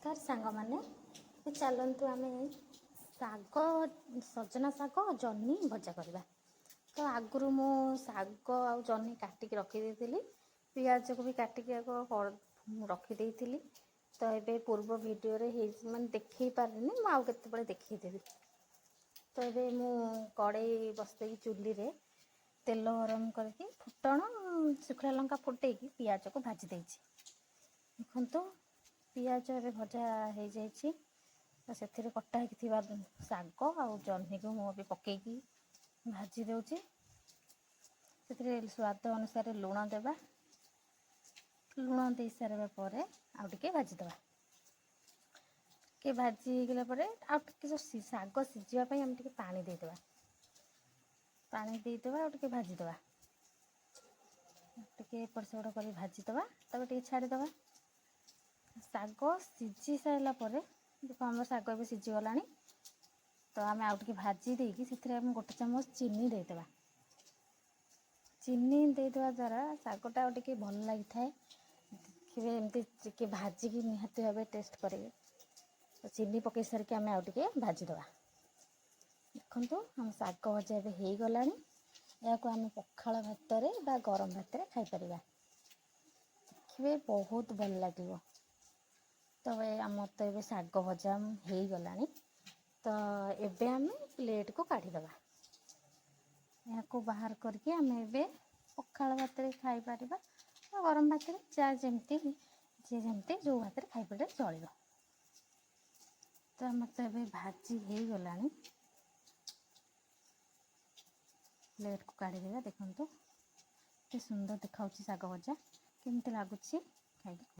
नमस्कार सांग मैंने चलतु आम शाग सजना शाग जह्नी भजा करवा। तो आगु मु शाग आ जह्नी काटिक रखीदी पियाज को भी काटिक रखीदी। तो ये पूर्व वीडियो मैंने देखे पारे मुझे देखईदेवी। तो ये मु कड़ई बसई चूली रे तेल गरम करके फुटण शुखला लंका फुटे पियाज को भाजी देछि। देखो पियाज ए भजा हो जाइए। तो से कटा शाग आ जह्नी को मुझे पकईकी भाजी दूची। से स्वाद अनुसार लुण देवा। लुण दे सारा पर आउ टे भाजीदे के भाजीगला जो शाग सीझापी आम टे पानी देदेवा। पानी देदेवा टे भाजीदे टे एपट सेपट कर भाजीदे टे छाड़ीदे। शाग सीझी सारा देखो आम शाग भी सीझीगला। तो आम आउ टे भाजी देकी से गोटे चामच चीनी देदेवा। चीनी देदेवा द्वारा शागटा टे भल लगी था। देखिए एमती भाजिकी निहाती भाव टेस्ट करेंगे। तो चीनी पकई सारिक आम आउ टे भाजीदे। देखो आम शाग भजा हो गला। या आम पखाल भात बा गरम भात खाईपर। देखिए बहुत भल लगे। तो आम तो ये शाग भजा हो गला। तो एबे आम प्लेट को काढ़ीदे। या बाहर करके आम ए पखाल भात खाईपर गरम भात जा जमती जी जमती जो भात खाईपर चलो। तो आम तो ये भाजी हो गला। प्लेट को काढ़ीदे। देखो के सुंदर देखा शाग भजा केमती लगुच खाई।